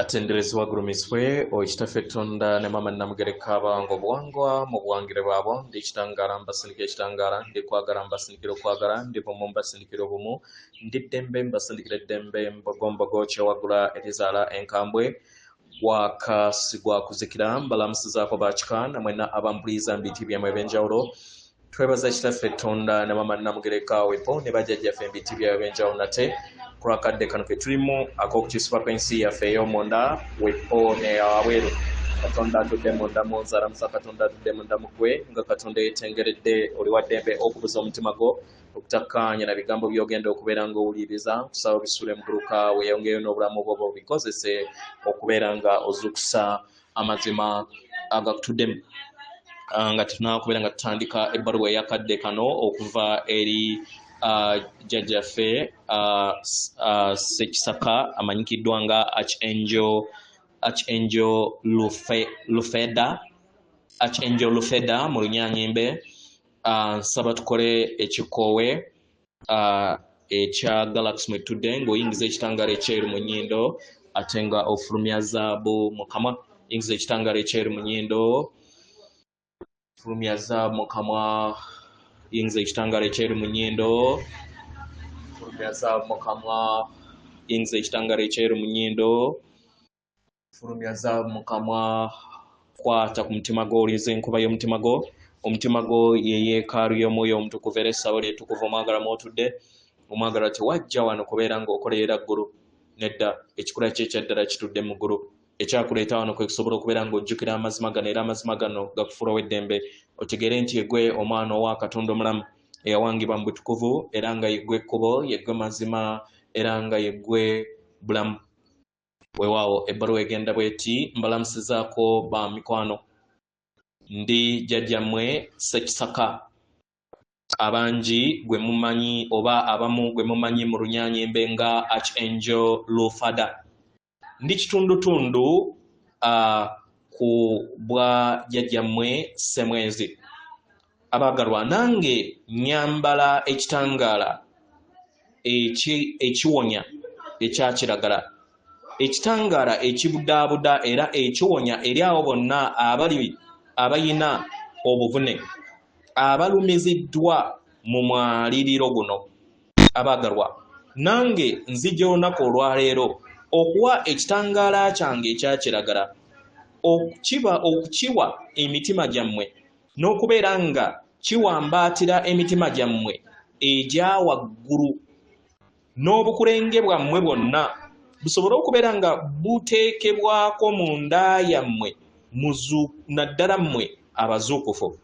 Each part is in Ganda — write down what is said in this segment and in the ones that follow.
Atenderezi wa gurumiswe oikitafe tonda ne mama namugereka bango bwangwa mu bwangire bwabo ndikitangara mbasindikira kitangara ndikwagara mbasindikira kwagara ndipo mu mbasindikira bumu ndidembe mbasindikira dembe mbogomba goche wagula etizala enkambwe wakasigwa kuzikira mbalamusiza ko bachikana mwena abambuliza mbiti byamwe benjawulo twebaza kitafe tonda ne mama namugereka wepo ne bajajja fe mbiti byamwe benjawulo nate kurakadde kano ke tulimo akokukisuba kw'ensi yaffe ey'omunda wepo ne aweeru katonda atudde munda mu nzala musa katonda atudde munda mugwe nga katonda yeetengeredde oli wa ddembe okubuza omutima gwo okutakkaanya na bigambo by'ogenda okubeera ng'owuliriza kusaba bisule mu gguluka weeyongeyo n'obulamu bwo bikozese okubeera nga ozukusa amazima agakutuddemu nga tunakubeera nga tutandika ebbaluwa eyakadde kano okuva eri jajjaffe Ssekisaka amanyikiddwa nga Archangel Lufeda mu Lunyanyimbe. Nsaba tukole ekikoowe ekya Galaxy mwe tudde ng'oyingiza ekitangaala ekyeru mu nnyindo ate nga ofulumya zaabu mu kamwa. Yingiza ekitangaala ekyeru mu nnyindo, fulumya zaabu mu kamwa. Yingiza ekitangaala ekyeru mu nnyindo, fulumya zaabu mu kamwa. Yingiza ekitangaala ekyeru mu nnyindo, fulumya zaabu mu kamwa. Kwata ku mutima gwo, oliza enkuba y'omutima gwo. Omutima gwo ye yeekaalu y'omwoyo omutukuvu era essaawa ly'ettukuvu omwagala mw'otudde. Omwagala tewajja wano kubeera ng'okolerera ggulu. Nedda, ekikula kye ekyaddala kitudde mu ggulu. Ekyakuleeta wano kwe kusobola okubeera ng'ojjukira amazima gano era amazima gano gakufuulawo eddembe. Otegeere nti yeggwe omwana owa Katonda omulamu eyawangibwa mu butukuvu era nga yeggwe ekkubo, yeggwe mazima era nga yeggwe bulamu. Weewaawo ebbaluwa egenda bw'eti: mbalamusizaako ba mikwano. Ndi jjajjammwe Ssekisaka. Abangi gwe mumanyi oba abamu gwe mumanyi mu Lunyanyimbe nga Archangel Lufada. Ndi kitundutundu ku bwa jjajjammwe Ssemwezi. Abaagalwa, nange nyambala ekitangaala ekiwonya ekya kiragala, ekitangaala ekibudaabuda era ekiwonya eri abo bonna abayina obuvune abalumiziddwa mu mwaliriro guno. Abaagalwa, nange nzija olunaku olwaleero okuwa ekitangaala kyange ekya kiragala, okukiwa emitima gyammwe n'okubeera nga kiwambaatira emitima gyammwe egya waggulu, n'obukulenge bwammwe bwonna busobole okubeera nga buteekebwako mu nda yammwe naddala mmwe abazuukufu.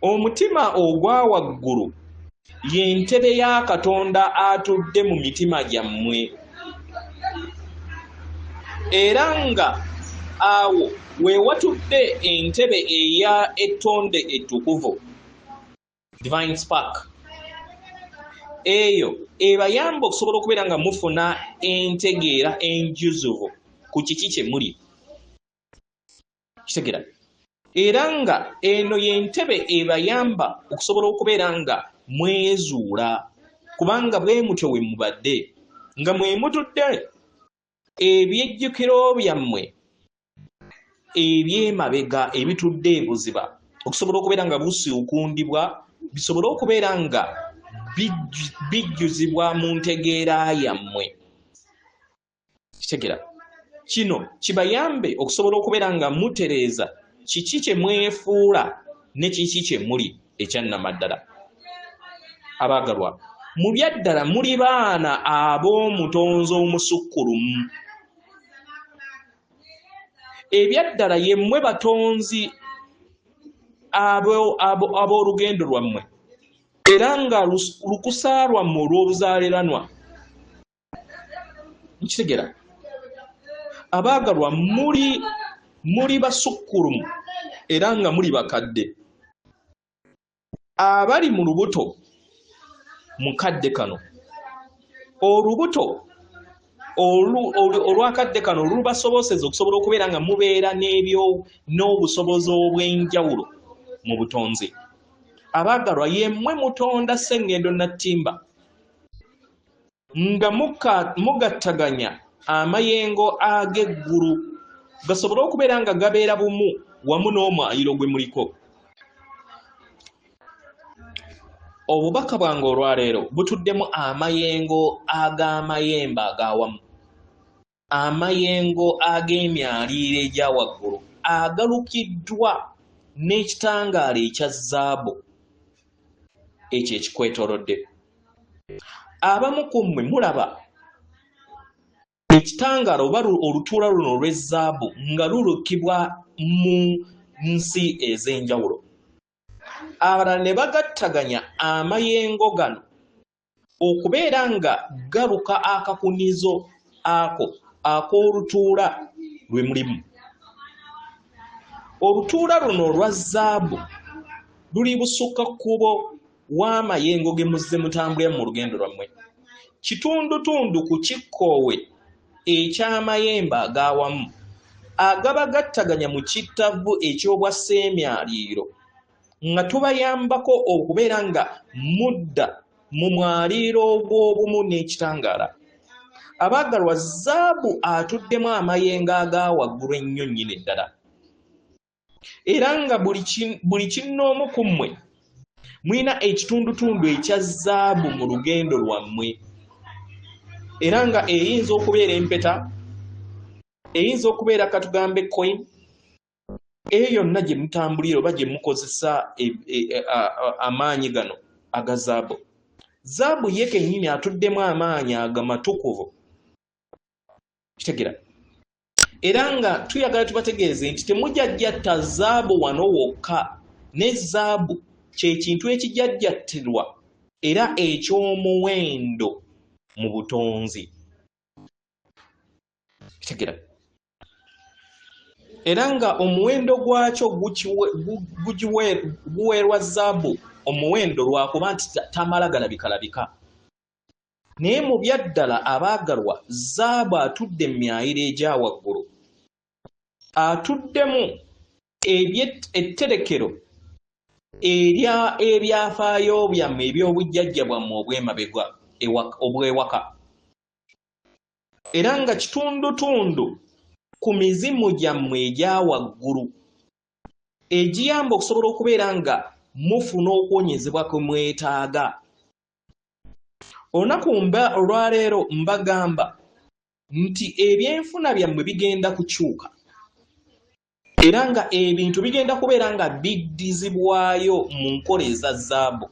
Omutima ogwa waggulu y'entebe ya Katonda atudde mu mitima gyammwe, era nga awo we watudde entebe eya ettonde ettukuvu, Divine Spark. Eyo ebayamba okusobola okubeera nga mufuna entegeera enjuzuvu ku kiki kye muli. Kitegeera? Era nga eno y'entebe ebayamba okusobola okubeera nga mwezuula, kubanga bwe mutyo we mubadde nga mwe mutudde ebyejjukiro byammwe eby'emabega ebitudde ebuziba okusobola okubeera nga busiukundibwa, bisobole okubeera nga bijjuzibwa mu ntegeera yammwe. Kitegeera? Kino kibayambe okusobola okubeera nga mutereeza kiki kye mwefuula ne kiki kye muli ekyannamaddala. Abaagalwa, mu byaddala muli baana ab'omutonzi omusukkulumu. Ebyaddala ye mmwe batonzi ab'olugendo lwammwe era nga lukusa lwammwe olw'obuzaaliranwa. Nkitegeera? Abaagalwa, muli basukkulumu era nga muli bakadde. Abali mu lubuto mukadde kano, olubuto olwakadde kano lubasoboseza okusobola okubeera nga mubeera n'obusobozi obw'enjawulo mu butonzi. Abaagalwa, yemmwe mutonda Ssengendo Nattimba nga mugattaganya amayengo ag'eggulu gasobole okubeera nga gabeera bumu wamu n'omwayiro gwe muliko. Obubaka bwange olwaleero butuddemu amayengo ag'amayembe ag'awamu, amayengo ag'emyaliiro egya waggulu agalukiddwa n'ekitangaala ekya zaabu ekyo ekikwetoolodde. Abamu ku mmwe mulaba ekitangaala oba olutuula luno olw'ezzaabu nga lulukibwa mu nsi ez'enjawulo. Abalala ne bagattaganya amayengo gano okubeera nga galuka akakunizo ako ak'olutuula lwe mulimu. Olutuula luno olwa zaabu luli busukkakkubo w'amayengo ge muzze mutambulira mu lugendo lwammwe. Kitundutundu ku kikkoowe eky'amayembe ag'awamu agabagattaganya mu kittavu eky'obwasseemyaliiro nga tubayambako okubeera nga mudda mu mwaliiro ogw'obumu n'ekitangaala. Abaagalwa, zaabu atuddemu amayengo aga waggulu ennyo nnyini ddala, era nga buli kinnoomu ku mmwe mulina ekitundutundu ekya zaabu mu lugendo lwammwe, era nga eyinza okubeera empeta, eyinza okubeera katugambe coin, eyo yonna gye mutambulira oba gye mukozesa amaanyi gano aga zaabu. Zaabu ye kennyini atuddemu amaanyi agamatukuvu, kitegeera. Era nga tuyagala tubategeeze nti temujjajjatta zaabu wano wokka, ne zaabu kye kintu ekijjajjattirwa era eky'omuwendo mu butonzi, kitegeera. Era nga omuwendo gwakyo guweerwa zaabu omuwendo lwakuba nti tamala galabikalabika. Naye mu byaddala abaagalwa, zaabu atudde mu myayiro egya waggulu, atuddemu etterekero ebyafaayo byammwe eby'obujjajja bwammwe obw'emabega obw'ewaka, era nga kitundutundu ku mizimu gyammwe egya waggulu egiyamba okusobola okubeera nga mufuna okuwonyezebwa kwe mwetaaga. Olunaku olwaleero mbagamba nti ebyenfuna byammwe bigenda kukyuka, era nga ebintu bigenda kubeera nga biddizibwayo mu nkola eza zaabu,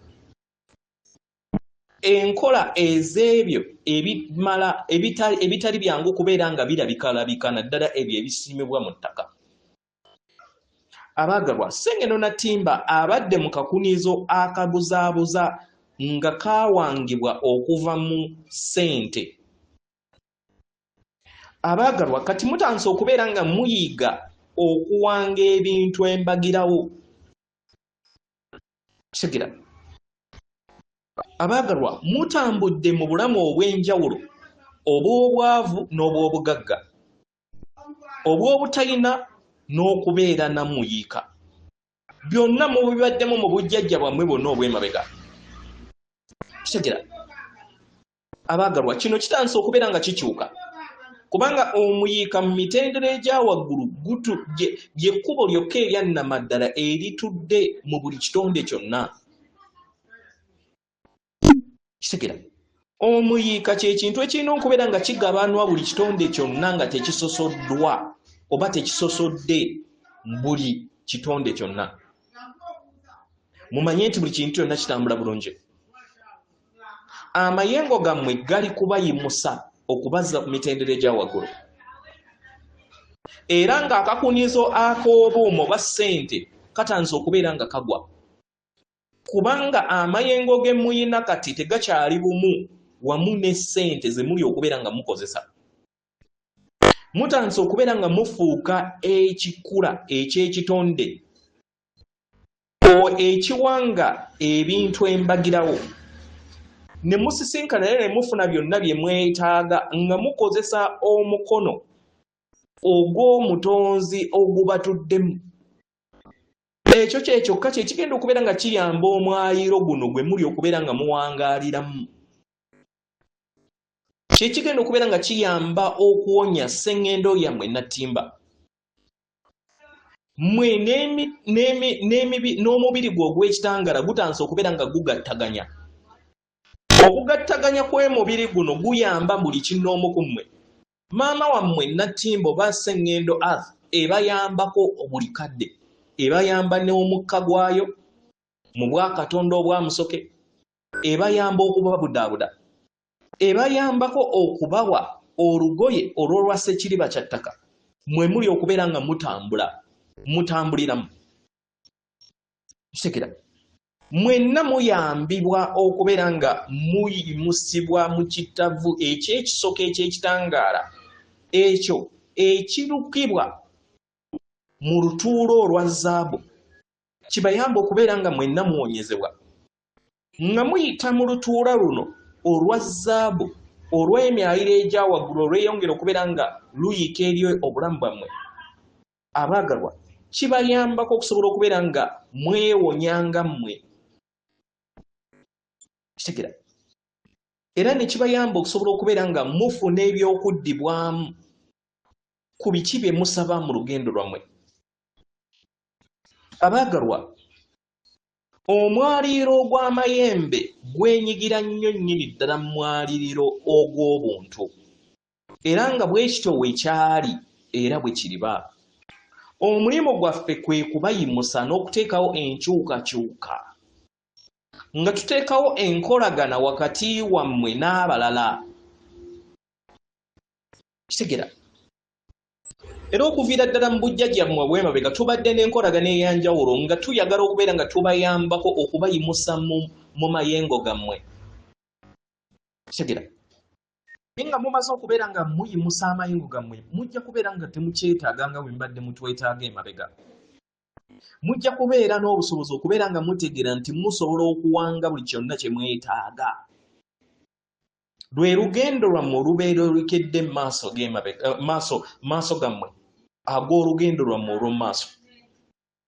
enkola ez'ebyo ebitali byangu kubeera nga birabikalabika naddala ebyo ebisiimibwa mu ttaka. Abaagalwa, Ssengeno Natimba abadde mu kakunizo akabuzaabuza nga kaawangibwa okuva mu ssente. Abaagalwa, kati mutandise okubeera nga muyiga okuwanga ebintu embagirawo, kitegeera. Abaagalwa, mutambudde mu bulamu obw'enjawulo, obw'obwavu n'obw'obugagga, obw'obutalina n'okubeera namuyiika, byonna mubibaddemu mu bujjajja bwammwe bwonna obw'emabega, kitegeera. Abaagalwa, kino kitandise okubeera nga kikyuka, kubanga omuyiika mu mitendera egya waggulu ly'ekkubo lyokka eryannamaddala eritudde mu buli kitonde kyonna, kitegeera. Omuyiika kye kintu ekirina okubeera nga kigabanwa buli kitonde kyonna nga tekisosoddwa oba tekisosodde buli kitonde kyonna. Mumanye nti buli kintu kyonna kitambula bulungi. Amayengo gammwe gali kubayimusa okubazza ku mitendera egya waggulu, era ng'akakunizo ak'obuuma oba ssente katandise okubeera nga kagwa, kubanga amayengo ge muyina kati tegakyali bumu wamu ne ssente ze muli okubeera nga mukozesa. Mutandise okubeera nga mufuuka ekikula eky'ekitonde ekiwanga ebintu embagirawo, ne musisinkana era ne mufuna byonna bye mwetaaga nga mukozesa omukono ogw'omutonzi ogubatuddemu. Ekyo kyokka kye kigenda okubeera nga kiyamba omwayiro guno gwe muli okubeera nga muwangaaliramu, kyekigenda okubeera nga kiyamba okuwonya sseŋŋendo yammwe nattimba. Mmwe n'omubiri gwe ogw'ekitangaala gutandise okubeera nga gugattaganya. Okugattaganya kw'emubiri guno guyamba buli kinoomu ku mmwe. Maama wammwe nattimba oba sseŋŋendo earth ebayambako buli kadde, ebayamba n'omukka gwayo mu bwakatonda obwamusoke, ebayamba okubabudaabuda, ebayambako okubawa olugoye olw'olwa ssekiriba kya ttaka, mwe muli okubeera nga mutambuliramu. Kitegera mwenna muyambibwa okubeera nga muyimusibwa mu kitavu eky'ekisoko eky'ekitangaala ekyo ekirukibwa mu lutuulo olwa zaabu. Kibayamba okubeera nga mwenna muwonyezebwa nga muyita mu lutuula luno olwa zaabu olw'emyaliro egya waggulu olweyongera okubeera nga luyika eri obulamu bwammwe. Abaagalwa, kibayambako okusobola okubeera nga mwewonyanga mmwe. Kitegera era ne kibayamba okusobola okubeera nga mufuna ebyokuddibwamu ku biki bye musaba mu lugendo lwammwe. Abaagalwa, omwaliriro ogw'amayembe gwenyigira nnyo nnyini ddala mu mwaliriro ogw'obuntu, era nga bwe kityo we kyali era bwe kiriba. Omulimu gwaffe kwe kubayimusa n'okuteekawo enkyukakyuka, nga tuteekawo enkolagana wakati wammwe n'abalala. Kitegera era okuviira ddala mu bujjajjammwe bw'emabega tubadde n'enkolagana ey'enjawulo nga tuyagala okubeera nga tubayambako okubayimusa mu mayengo gammwe. Kitegera nga mumaze okubeera nga muyimusa amayengo gammwe, mujja kubeera nga temukyetaaga nga bwe mbadde mutwetaaga emabega. Mujja kubeera n'obusobozi okubeera nga mutegeera nti musobola okuwanga buli kyonna kye mwetaaga. Lwe lugendo lwammwe olubeera olukedde maaso gammwe ag'olugendo lwammwe olw'omumaaso.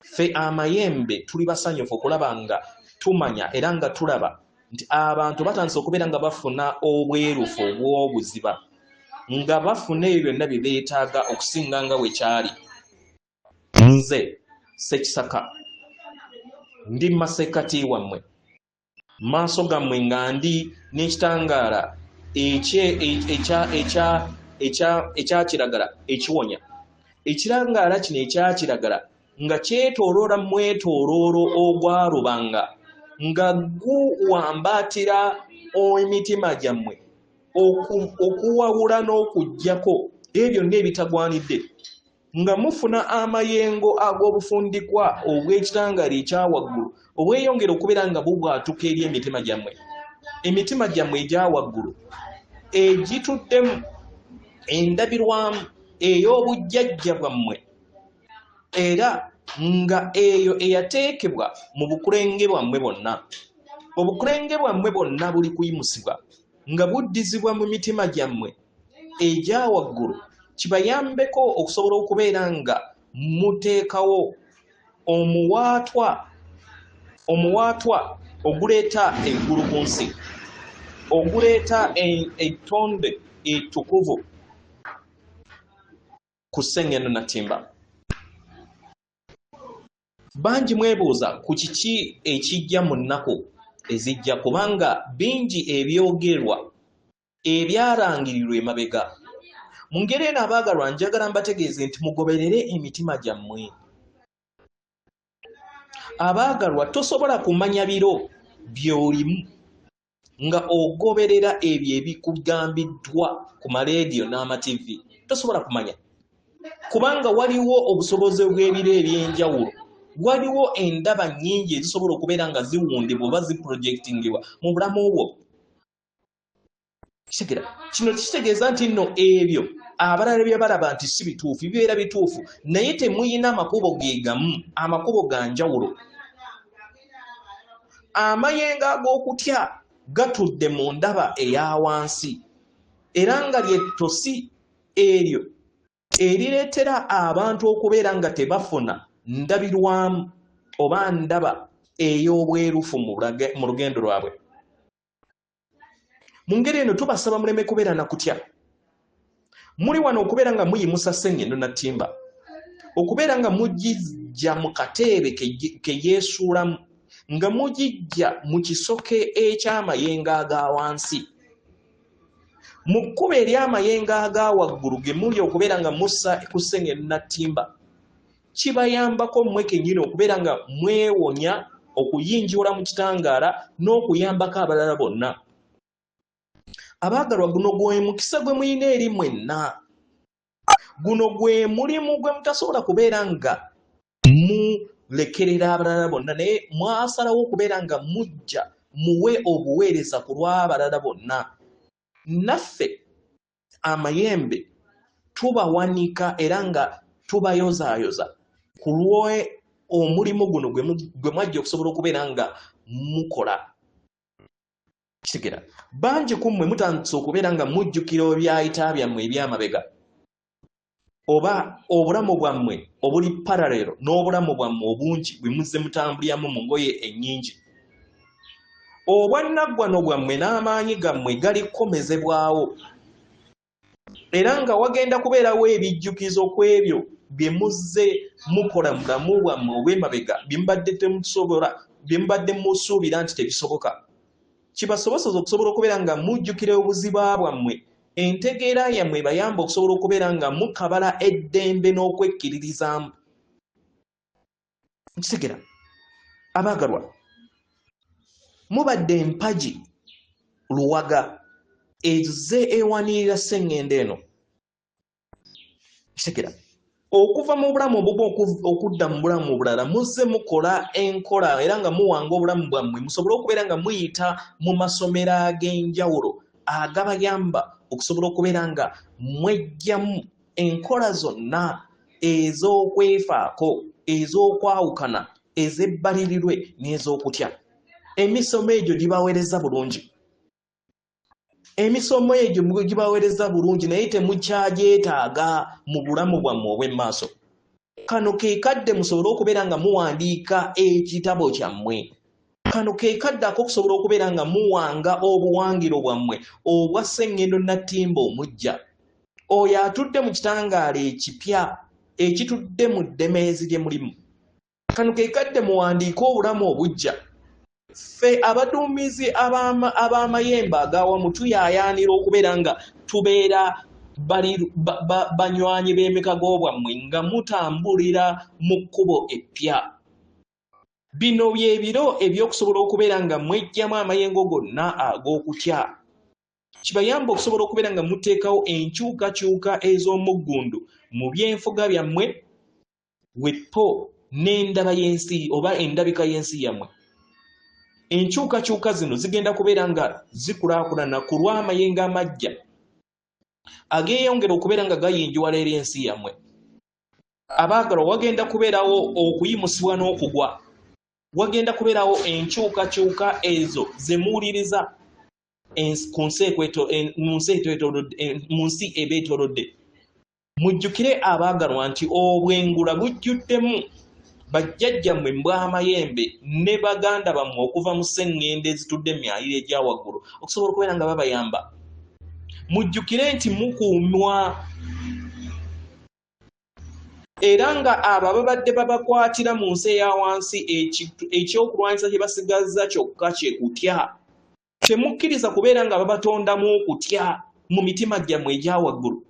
Ffe amayembe tuli basanyufu okulaba nga tumanya era nga tulaba nti abantu batandise okubeera nga bafuna obwerufu obw'obuziba, nga bafuna ebyo byonna bye beetaaga okusinga nga bwe kyali. Nze Ssekisaka ndi masekkati wammwe, maaso gammwe nga ndi n'ekitangaala ekya kiragala ekiwonya. Ekitangaala kino ekya kiragala nga kyetooloola mwetooloolo ogwalubanga, nga guwambaatira emitima gyammwe okuwawula n'okuggyako ebyo byonna ebitagwanidde, nga mufuna amayengo ag'obufundikwa obw'ekitangaala ekya waggulu obweyongera okubeera nga bubwatuka eri emitima gyammwe. Emitima gyammwe egya waggulu egituddemu endabirwamu ey'obujjajja bwammwe, era nga eyo eyateekebwa mu bukulenge bwammwe bwonna. Obukulenge bwammwe bwonna buli kuyimusibwa nga buddizibwa mu mitima gyammwe egya waggulu, kibayambeko okusobola okubeera nga muteekawo omuwaatwa oguleeta eggulu ku nsi, oguleeta ettonde ettukuvu ku sseŋŋendo nattimba. Bangi mwebuuza ku kiki ekijja mu nnaku ezijja, kubanga bingi ebyogerwa ebyalangirirwa emabega. Mu ngeri eno abaagalwa, njagala mbategeeze nti mugoberere emitima gyammwe. Abaagalwa, tosobola kumanya biro by'olimu nga ogoberera ebyo ebikugambiddwa ku maleediyo n'amativi. Tosobola kumanya, kubanga waliwo obusobozi bw'ebiro eby'enjawulo, waliwo endaba nnyingi ezisobola okubeera nga ziwundibwa oba ziprojectingibwa mu bulamu bwo. Kino kitegeeza nti nno ebyo abalala bye balaba nti si bituufu bibeera bituufu, naye temuyina makubo ge gamu, amakubo ga njawulo. Amayengo ag'okutya gatudde mu ndaba eya wansi, era nga lyettosi eryo erireetera abantu okubeera nga tebafuna ndabirwamu oba ndaba ey'obwerufu mu lugendo lwabwe. mu ngeri eno tubasaba muleme kubeera na kutya. Muli wano okubeera nga muyimusa Ssengendo Nattimba, okubeera nga mugijja mu kateebe ke yeesuulamu, nga mugijja mu kisoke eky'amayengo aga wansi, mu kkubo ery'amayengo aga waggulu ge muli okubeera nga mussa ku Ssengendo Nattimba, kibayambako mmwe kennyini okubeera nga mwewonya okuyinjula mu kitangaala n'okuyambako abalala bonna. Abaagalwa, guno gwe mukisa gwe muyina eri mwenna. Guno gwe mulimu gwe mutasobola kubeera nga mulekerera abalala bonna, naye mwasalawo okubeera nga mujja muwe obuweereza ku lw'abalala bonna. Naffe amayembe tubawanika era nga tubayozaayoza ku omulimu guno gwe mwajja okusobola okubeera nga mukola. Kitegera bangi ku mmwe mutandise okubeera nga mujjukira ebyayita byammwe eby'amabega, oba obulamu bwammwe obuli paralero n'obulamu bwammwe obungi bwe muzze mutambulyamu mu ngoye ennyingi. Obwannaggwano bwammwe n'amaanyi gammwe galikomezebwawo, era nga wagenda kubeerawo ebijjukizo ku ebyo bye muzze mukola mu bulamu bwammwe obw'emabega bye mubadde temusobola, bye mubadde musuubira nti tebisoboka. Kibasobozesa okusobola okubeera nga mujjukira obuziba bwammwe, entegeera yammwe bayamba okusobola okubeera nga mukabala eddembe n'okwekkiririzaamu. Nkitegera abaagalwa, mubadde empagi luwaga ezze ewanirira Ssengendo eno. Kitegera okuva mu bulamu obumu okudda mu bulamu obulala muzze mukola enkola era nga muwanga obulamu bwammwe musobole okubeera nga muyita mu masomero ag'enjawulo agabayamba okusobola okubeera nga mwejjamu enkola zonna ez'okwefaako, ez'okwawukana, ez'ebbalirirwe n'ez'okutya. Emisomo egyo gibaweereza bulungi. Emisomo egyo gibaweereza bulungi naye temukyagyetaaga mu bulamu bwammwe obw'emmaaso. Kano ke kadde musobole okubeera nga muwandiika ekitabo kyammwe. Kano ke kadde ak'okusobola okubeera nga muwanga obuwangiro bwammwe obwa Ssengendo Nattimba omujja. Oyo atudde mu kitangaala ekipya ekitudde mu ddemeezi gye mulimu. Kano ke kadde muwandiika obulamu obujja. Ffe abaduumizi ab'amayembe agawamu tuyaayaanira okubeera nga tubeera banywanyi b'emikago bwammwe nga mutambulira mu kkubo eppya. Bino bye biro eby'okusobola okubeera nga mwejjamu amayengo gonna ag'okutya. Kibayamba okusobola okubeera nga muteekawo enkyukakyuka ez'omuggundu mu byenfuga byammwe, weppo n'endaba y'ensi oba endabika y'ensi yammwe. Enkyukakyuka zino zigenda kubeera nga zikulaakulana ku lw'amayengo amajja ageeyongera okubeera nga gayinjuwala eri ensi yammwe. Abaagalwa, wagenda kubeerawo okuyimusibwa n'okugwa, wagenda kubeerawo enkyukakyuka ezo ze muwuliriza mu nsi ebeetoolodde. Mujjukire abaagalwa nti obwengula bujjuddemu bajjajjammwe mbw'amayembe ne baganda bammwe okuva mu Ssengendo ezitudde emyaliro egya waggulu okusobola okubeera nga babayamba. Mujjukire nti mukuumwa era nga abo babadde babakwatira mu nsi eya wansi ekyokulwanyisa kye basigazza kyokka kye kutya. Temukkiriza kubeera nga babatondamu okutya mu mitima gyammwe egya waggulu,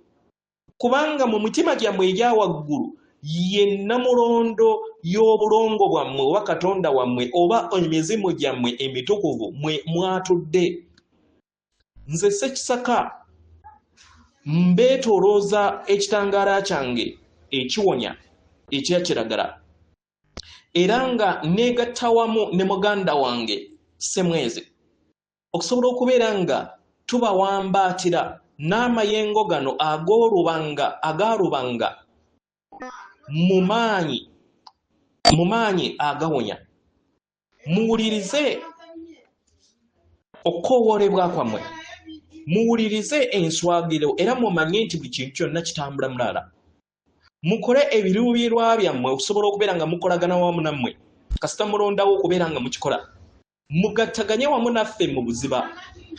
kubanga mu mitima gyammwe egya waggulu ye namulondo y'obulongo bwammwe oba Katonda wammwe oba emizimu gyammwe emitukuvu mwe mwatudde. Nze Ssekisaka mbeetoolooza ekitangaala kyange ekiwonya ekya kiragala era nga neegatta wamu ne muganda wange Ssemwezi okusobola okubeera nga tubawambaatira n'amayengo gano agaalubanga mu maanyi agawonya. Muwulirize okukoowoolebwa kwammwe, muwulirize enswagiro era mumanye nti buli kintu kyonna kitambula mulaala. Mukole ebiruubirirwa byammwe okusobola okubeera nga mukolagana wamu nammwe kasita mulondawo okubeera nga mukikola. mugattaganye wamu naffe mu buziba,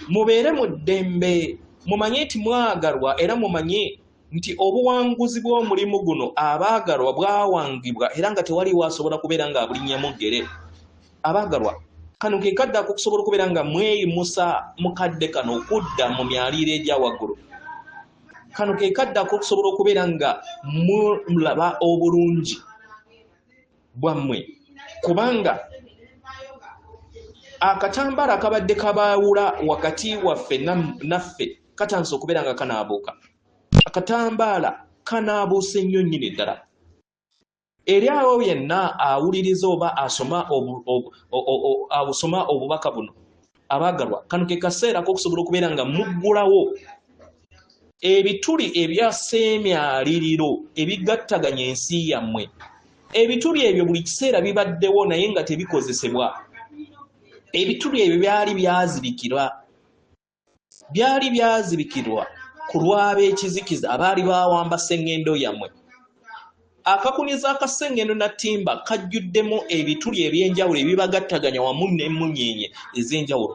mubeere mu ddembe, mumanye nti mwagalwa era mumanye nti obuwanguzi bw'omulimu guno abaagalwa bwawangibwa era nga tewaliwo asobola kubeera nga abulinnyamu ggere. Abaagalwa, kano ke kadde akusobola okubeera nga mweyimusa mu kadde kano okudda mu myaliiro egya waggulu. Kano ke kadde akusobola okubeera nga mulaba obulungi bwammwe, kubanga akatambaala akabadde kabaawula wakati waffe naffe katandise okubeera nga kanaabuuka. Akatambaala kanaabuuse nnyo nnyini ddala. Eri awo yenna awuliriza oba asoma obubaka buno, abaagalwa, kano ke kaseera k'okusobola okubeera nga muggulawo ebituli ebya sseemyaliriro ebigattaganya ensi yammwe. Ebituli ebyo buli kiseera bibaddewo naye nga tebikozesebwa. Ebituli ebyo byali byazibikirwa ku lw'abeekizikiza abaali bawamba sseŋŋendo yammwe. Akakuniza aka sseŋŋendo na ttimba kajjuddemu ebituli eby'enjawulo ebibagattaganya wamu n'emmunyeenye ez'enjawulo.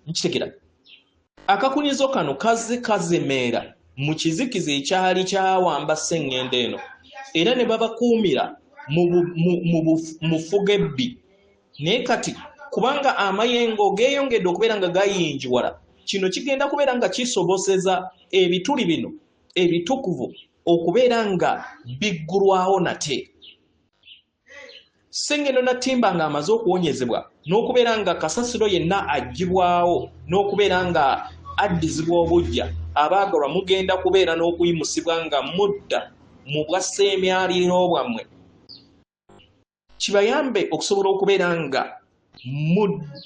Nkitegera. Akakunizo kano kazemeera mu kizikiza ekyali kyawamba sseŋŋendo eno, era ne babakuumira mu fugebbi. Naye kati kubanga amayengo geeyongedde okubeera nga gayinjiwala, kino kigenda kubeera nga kisoboseza ebituli bino ebitukuvu okubeera nga biggulwawo nate. Sseŋŋendo na ttimba nga amaze okuwonyezebwa n'okubeera nga kasasiro yenna aggyibwawo n'okubeera nga addizibwa obujja, abaagalwa mugenda kubeera n'okuyimusibwa nga mudda mu bwa sseemyaliriro bwammwe. Kibayambe okusobola okubeera nga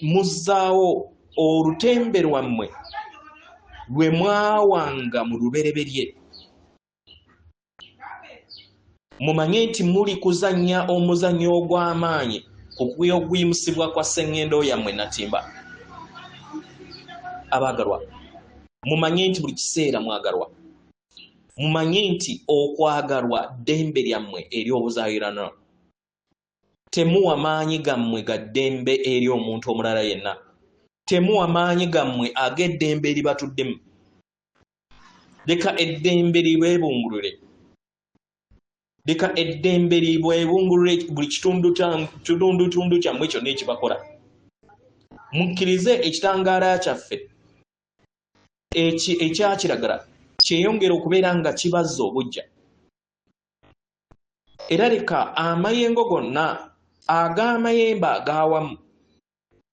muzzaawo olutembe lwammwe lwe mwawanga mu lubereberye. Mumanye nti muli kuzannya omuzannyo ogw'amaanyi ku kuyimusibwa kwa sseŋŋendo yammwe Natimba. Abaagalwa, mumanye nti buli kiseera mwagalwa. Mumanye nti okwagalwa ddembe lyammwe eri obuzaayirana. Temuwa maanyi gammwe ga ddembe eri omuntu omulala yenna. Temuwa maanyi gammwe ag'eddembe eribatuddemu. Leka eddembe libwebungulule. Leka eddembe libwebungulule buli kitundu kyammwe kyonna ekibakola. Mukkirize ekitangaala kyaffe ekyakiragala kyeyongera okubeera nga kibazza obujja. Era leka amayengo gonna ag'amayembe ag'awamu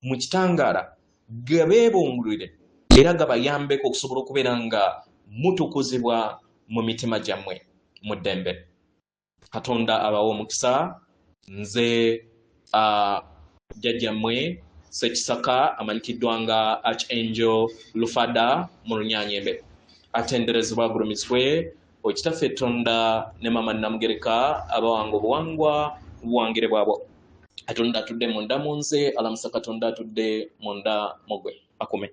mu kitangaala gabeebungulire era gabayambeko okusobola okubeera nga mutukuzibwa mu mitima gyammwe mu ddembe. Katonda abawa omukisa. Nze jjajjammwe Ssekisaka amanyikiddwa nga Archangel Lufada mu Lunyanyembe. Atenderezebwa agulumizibwe Okitaffe Tonda ne Mama Namugereka abawanga obuwangwa buwangire bwabwo. Katonda atudde munda mu nze, alamusa Katonda atudde munda mu gwe. Akume.